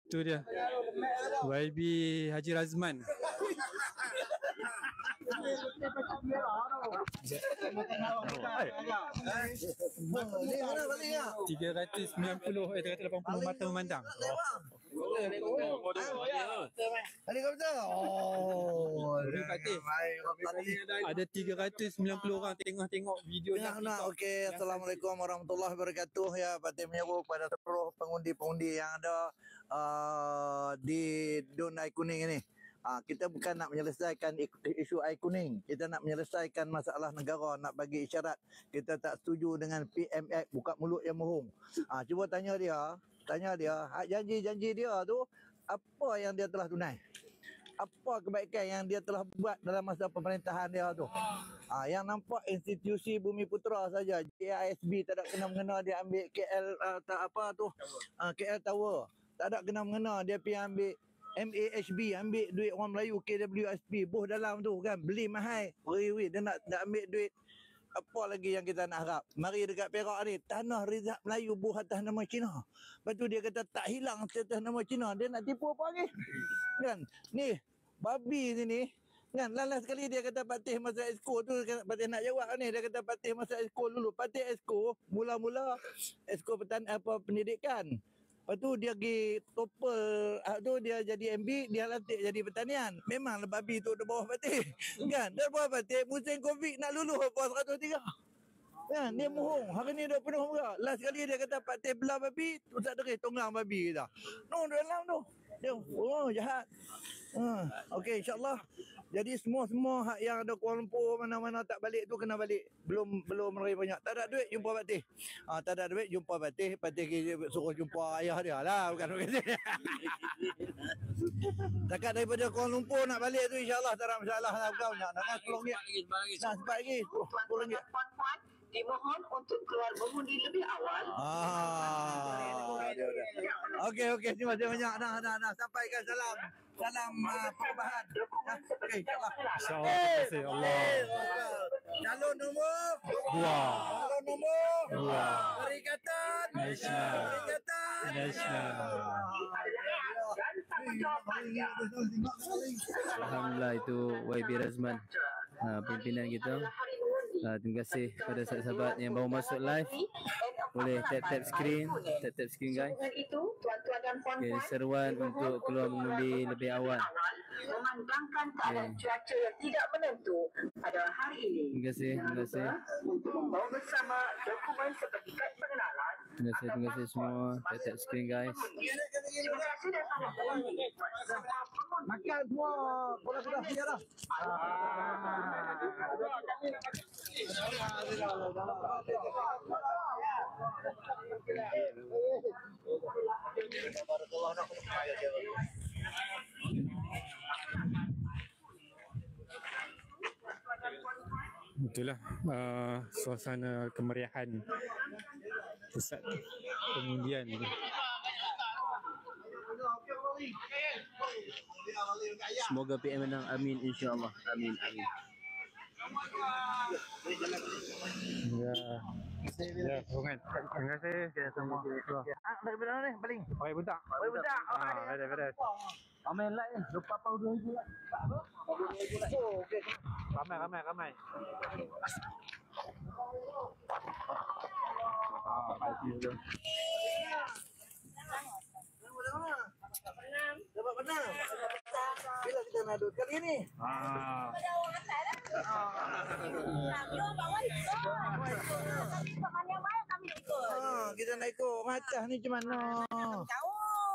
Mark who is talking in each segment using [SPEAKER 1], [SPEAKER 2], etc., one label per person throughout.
[SPEAKER 1] Tu dia. YB Haji Razman. $380 mata memandang.
[SPEAKER 2] Helikopter. Oh,
[SPEAKER 1] Ada 390 orang tengok video
[SPEAKER 2] nak. Okey, Assalamualaikum warahmatullahi wabarakatuh. Ya, Patih menyeru kepada seluruh pengundi-pengundi yang ada di Dun Air Kuning ini. Kita bukan nak menyelesaikan isu air kuning. Kita nak menyelesaikan masalah negara, nak bagi isyarat kita tak setuju dengan PMX, buka mulut yang mohong. Cuba tanya dia, janji-janji dia tu apa yang dia telah tunai? Apa kebaikan yang dia telah buat dalam masa pemerintahan dia tu? Yang nampak institusi Bumi Putera saja, JISB tak ada kena-mengena, dia ambil KL KL Tower. Tak ada kena-mengena, dia pergi ambil MAHB, ambil duit orang Melayu, KWSP, buh dalam tu kan, beli mahal. Dia nak ambil duit. Apa lagi yang kita nak harap? Mari dekat Perak ni, tanah Rizal Melayu buh atas nama Cina. Lepas tu dia kata tak hilang atas nama Cina. Dia nak tipu apa lagi? Kan? Ni, babi sini. Kan? Last sekali dia kata Patih masa Esko tu, Patih nak jawab ni. Dia kata Patih masa Esko dulu. Patih Esko, mula-mula Esko pendidikan. Lepas tu dia pergi topel, tu dia jadi MB, dia lantik jadi pertanian. Memang babi tu di bawah Patih. Kan? Di bawah Patih, musim Covid nak luluh apa 103. Kan? Dia mohong. Hari ni dah penuh juga. Last kali dia kata Patih belah babi, tu tak derih tonggang babi kita. No, dalam tu. Dia, jahat. Okey, insyaAllah. Jadi semua hak yang ada Kuala Lumpur mana-mana tak balik tu kena balik. Belum meraih banyak. Tak ada duit jumpa Patih. Tak ada duit jumpa Patih. Patih suruh jumpa ayah dia lah. Bukan Dekat daripada Kuala Lumpur nak balik tu insyaAllah tak ada masalah lah. Bukan banyak. Nak RM10. Nak sempat lagi. RM10.
[SPEAKER 3] Dimohon untuk keluar mengundi lebih awal.
[SPEAKER 2] Okey, terima kasih banyak. Dah. Sampaikan salam perubahan. Okey, insyaAllah.
[SPEAKER 1] InsyaAllah. Terima kasih. Allah.
[SPEAKER 2] Calon nombor
[SPEAKER 1] 2.
[SPEAKER 2] Calon nombor
[SPEAKER 1] 2.
[SPEAKER 2] Perikatan
[SPEAKER 1] Nasional.
[SPEAKER 4] Alhamdulillah, itu YB Razman, pimpinan kita. Terima kasih kepada sahabat-sahabat yang baru masuk live. Boleh tap screen guys. Okay, seruan untuk keluar mengundi lebih awal.
[SPEAKER 3] Memandangkan keadaan cuaca yang tidak menentu pada hari ini.
[SPEAKER 4] Terima kasih.
[SPEAKER 3] Untuk membawa bersama dokumen seperti kad pengenalan.
[SPEAKER 4] Terima kasih semua. Tap screen guys.
[SPEAKER 3] Terima kasih dan selamat mengundi.
[SPEAKER 2] Makan semua. Bola sudah siap dah.
[SPEAKER 1] Itulah suasana kemeriahan pusat pengundian.
[SPEAKER 4] Semoga PM menang. Amin, insyaAllah. Amin.
[SPEAKER 1] Ya, Bungan. Terima kasih semua.
[SPEAKER 2] Dari mana ni? Paling.
[SPEAKER 1] Baik budak. Beres.
[SPEAKER 4] Amin lah ni. Lupa apa lagi lah.
[SPEAKER 2] Okey.
[SPEAKER 1] Ramai.
[SPEAKER 2] Dapat benar. Bila kita nak duduk kali ni? Kita nak ikut orang atas ni macam mana?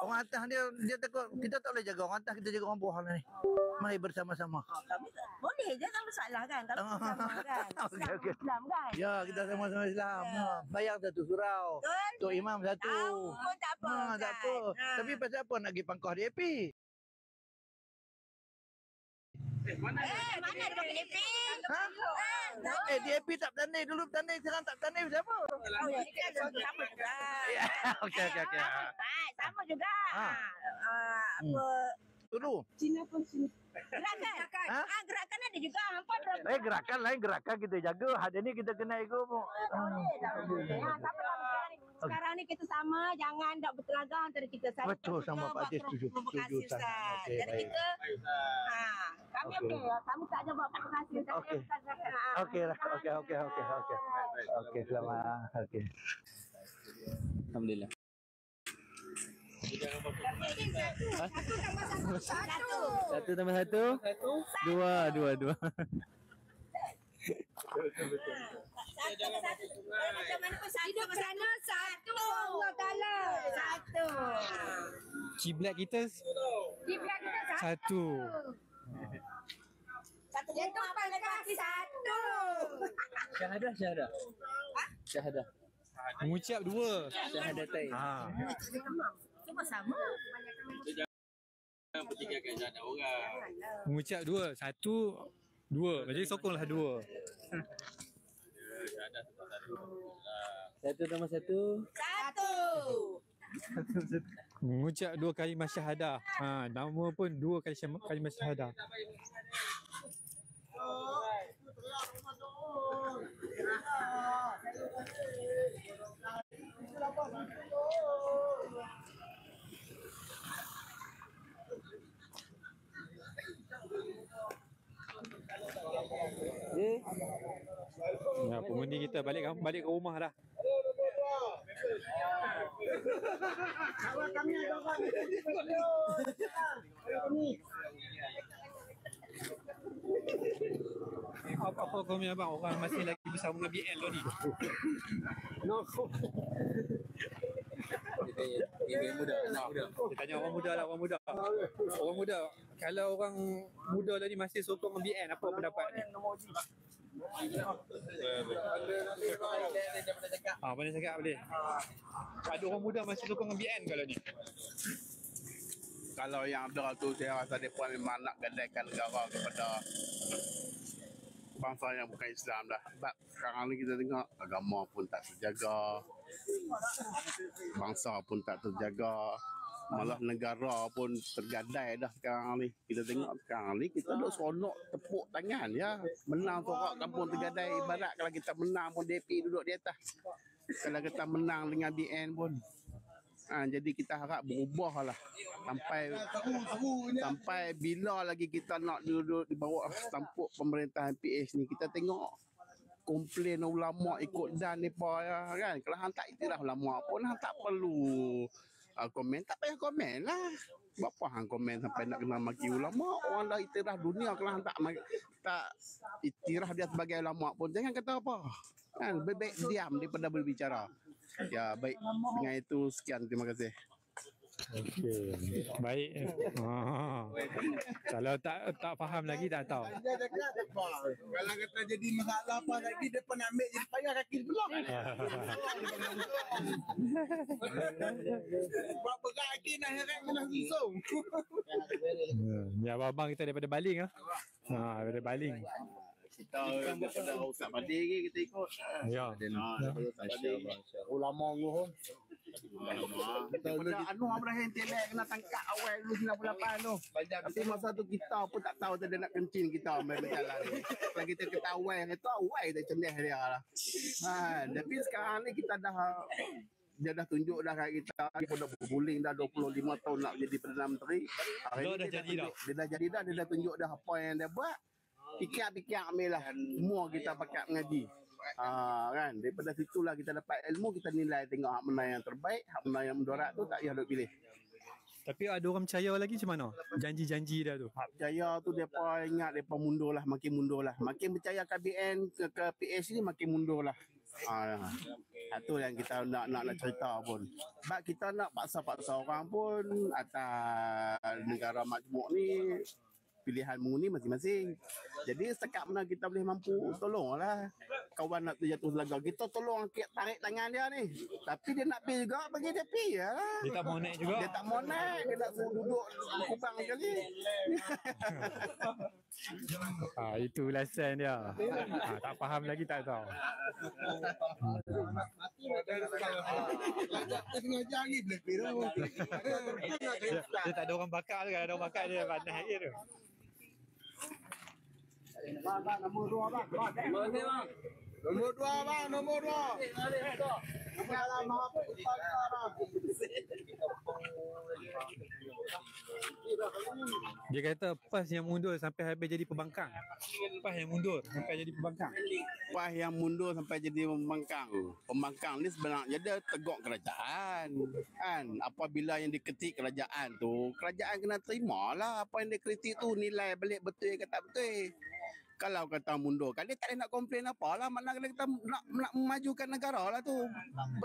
[SPEAKER 2] Orang atas dia takut kita tak boleh jaga orang atas, kita jaga orang bawah ni. Mari bersama-sama.
[SPEAKER 5] Boleh je kan, masalah kan? Tapi sama kan?
[SPEAKER 2] Okey.
[SPEAKER 5] Islam kan?
[SPEAKER 2] Ya, kita sama-sama Islam. Bayar satu surau. Tok Imam satu.
[SPEAKER 5] Tahu pun tak apa kan?
[SPEAKER 2] Tak apa. Tapi pasal apa nak pergi pangkah DAP?
[SPEAKER 5] Mana ada pakai DP?
[SPEAKER 2] DAP tak bertanding dulu, bertanding sekarang tak bertanding siapa?
[SPEAKER 5] Oh, ini kan sama juga.
[SPEAKER 2] Okey.
[SPEAKER 5] Sama juga. Apa?
[SPEAKER 2] Dulu.
[SPEAKER 5] Cina pun Cina. Gerakan. Gerakan ada juga. Hampa ada.
[SPEAKER 2] Gerakan lain, gerakan kita jaga. Hari ni kita kena ikut.
[SPEAKER 5] Tak boleh. Tak boleh. Siapa sekarang ni? sekarang ni kita sama, jangan tak bertelagah antara kita. Saya
[SPEAKER 2] Betul,
[SPEAKER 5] tak
[SPEAKER 2] sama
[SPEAKER 5] suka
[SPEAKER 2] Pak Haji,
[SPEAKER 5] buat
[SPEAKER 2] setuju.
[SPEAKER 5] provokasi,
[SPEAKER 2] Setuju,
[SPEAKER 5] Ustaz.
[SPEAKER 2] Ustaz. Okey,
[SPEAKER 5] Jadi
[SPEAKER 2] baik.
[SPEAKER 5] kita kami okey, kami tak ada buat provokasi.
[SPEAKER 2] Okey. Okey lah. Okey. Okey, selamat. Okey.
[SPEAKER 4] Alhamdulillah. Satu tambah satu. Dua.
[SPEAKER 5] Macam mana pun hidup sana satu. Allah Ta'ala. Satu.
[SPEAKER 1] Kiblat kita
[SPEAKER 5] Kiblat kita
[SPEAKER 1] satu.
[SPEAKER 5] Satu jantung pada kaki satu.
[SPEAKER 4] Syahadah.
[SPEAKER 1] Mengucap dua.
[SPEAKER 4] Syahadatain.
[SPEAKER 1] Ha.
[SPEAKER 5] Semua sama.
[SPEAKER 1] Mengucap dua. Satu, dua. Jadi sokonglah dua.
[SPEAKER 4] Satu tambah satu.
[SPEAKER 5] Satu.
[SPEAKER 1] Mengucap dua kalimah syahadah. Ha, nama pun dua kalimah syahadah. Ya, pengundi kita balik ke rumah dah. Apa komen abang? Orang masih lagi bersama dengan BN lo ni.
[SPEAKER 4] Dia muda, anak muda.
[SPEAKER 1] Dia tanya orang muda lah, orang muda. Orang muda, kalau orang muda tadi masih sokong dengan BN, apa pendapat ni? Boleh cakap boleh. Ada orang muda masih sokong dengan BN kalau ni.
[SPEAKER 6] Kalau yang ada tu saya rasa mereka memang nak gadaikan negara kepada bangsa yang bukan Islam dah. Sebab sekarang ni kita tengok agama pun tak terjaga, bangsa pun tak terjaga, malah negara pun tergadai dah sekarang ni. Kita tengok sekarang ni kita duk seronok tepuk tangan ya. Menang sorak kampung tergadai, ibarat kalau kita menang pun DP duduk di atas. Kalau kita menang dengan BN pun. Jadi kita harap berubah lah sampai bila lagi kita nak duduk di bawah tampuk pemerintahan PH ni. Kita tengok komplain ulama ikut dan mereka ya, kan. Kalau hang tak iktiraf ulama pun hang tak perlu komen, tak payah komen lah. Berapa hang komen sampai nak kena maki ulama? Orang dah iktiraf dunia, kalau hang tak iktiraf dia sebagai ulama pun jangan kata apa. Kan, lebih baik diam daripada berbicara. Ya, baik. Dengan itu sekian, terima kasih.
[SPEAKER 1] Okey. Baik. Kalau tak faham lagi tak tahu.
[SPEAKER 7] Kalau kata jadi masalah apa lagi, dia pun ambil jadi payah kaki sebelah. Buat berat kaki nak heret kena susung.
[SPEAKER 1] Ya, abang kita daripada Baling ah. Daripada Baling.
[SPEAKER 6] Kita daripada Ustaz Badir lagi kita ikut.
[SPEAKER 1] Ya.
[SPEAKER 7] Ulama nguhun.
[SPEAKER 6] Daripada Anwar Ibrahim Telek kena tangkap awal dulu 98 tu. Tapi masa tu kita pun tak tahu dia nak kencing kita main berjalan ni. Kalau kita ketahuan kata awal dia cendah dia lah. Tapi sekarang ni kita dia dah tunjuk dah kat kita, dia pun dah berguling dah 25 tahun nak jadi Perdana Menteri.
[SPEAKER 1] Dah jadi dah.
[SPEAKER 6] Dia dah jadi dah, dia dah tunjuk dah apa yang dia buat. Pikir-pikir ambil lah. Semua kita pakat mengaji. Kan, daripada situlah kita dapat ilmu, kita nilai tengok hak mana yang terbaik, hak mana yang mudarat tu tak payah duk pilih.
[SPEAKER 1] Tapi ada orang percaya lagi macam mana? Janji-janji dah tu.
[SPEAKER 6] Hak percaya tu depa ingat depa mundur lah, makin mundur lah. Makin percaya KBN ke PS ni makin mundur lah. Itu yang kita nak cerita pun. Sebab kita nak paksa-paksa orang pun atas negara majmuk ni pilihan mengundi masing-masing. Jadi setakat mana kita boleh mampu, tolonglah. Kawan nak terjatuh selaga, kita tolong tarik tangan dia ni. Tapi dia nak pergi juga, bagi dia pergi lah.
[SPEAKER 1] Dia tak mau naik juga.
[SPEAKER 6] Dia tak mau naik, dia nak suruh duduk kubang sekali.
[SPEAKER 1] Itu ulasan dia. Tak faham lagi tak tahu.
[SPEAKER 7] Sengaja lagi boleh pergi.
[SPEAKER 1] Dia tak ada orang bakar tu, kalau ada orang bakar dia panas lagi tu.
[SPEAKER 6] Bang, nombor 2 bang.
[SPEAKER 7] Nombor 2 bang, nombor 2. Dalam apa sekarang?
[SPEAKER 1] Dia kata PAS yang mundur sampai habis jadi pembangkang. PAS yang mundur sampai jadi pembangkang.
[SPEAKER 6] PAS yang mundur sampai jadi pembangkang. Pembangkang ni sebenarnya dia tegak kerajaan. Kan? Apabila yang diketik kerajaan tu, kerajaan kena terimalah apa yang dia kritik tu, nilai balik betul ke tak betul. Kalau kata mundur, kan dia tak boleh nak komplain apalah. Maknanya kita nak memajukan negara lah tu.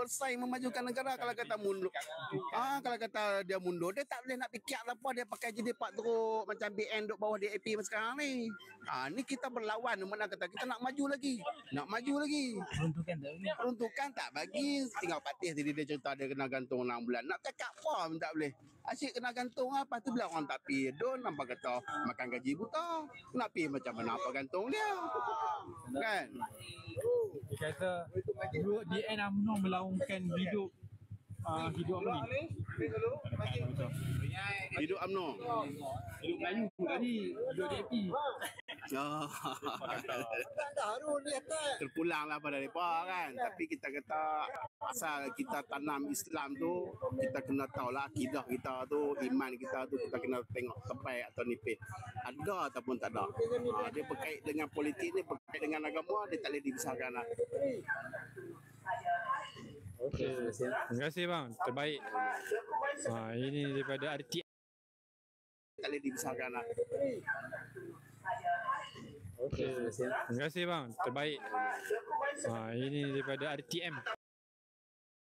[SPEAKER 6] Bersaing memajukan negara. Kalau kata mundur, kalau kata dia mundur, dia tak boleh nak fikir apa. Dia pakai jadi pak teruk macam BN duk bawah DAP sekarang ni. Ni kita berlawan. Mana kata kita nak maju lagi. Nak maju lagi. Peruntukan tak bagi. Tinggal Patih tadi dia cerita dia kena gantung 6 bulan. Nak cakap apa pun tak boleh. Asyik kena gantung apa tu bila orang tak pergi. Don nampak kata makan gaji buta. Nak pergi macam mana apa gantung dia. Kan?
[SPEAKER 1] Dia kata DN UMNO melaungkan hidup hidup apa ni?
[SPEAKER 6] Hidup UMNO.
[SPEAKER 1] Hidup Melayu tadi, hidup DAP.
[SPEAKER 6] Terpulanglah pada mereka kan. Tapi kita kata asal kita tanam Islam tu, kita kena tahulah akidah kita tu, iman kita tu, kita kena tengok terbaik atau nipis. Ada ataupun tak ada. Dia berkait dengan politik ni, berkait dengan agama, dia tak boleh dibesarkan lah.
[SPEAKER 1] Terima kasih bang, terbaik. Ini daripada RTM.
[SPEAKER 6] Tak boleh dibesarkan lah.
[SPEAKER 1] Terima kasih bang, terbaik. Ini daripada RTM.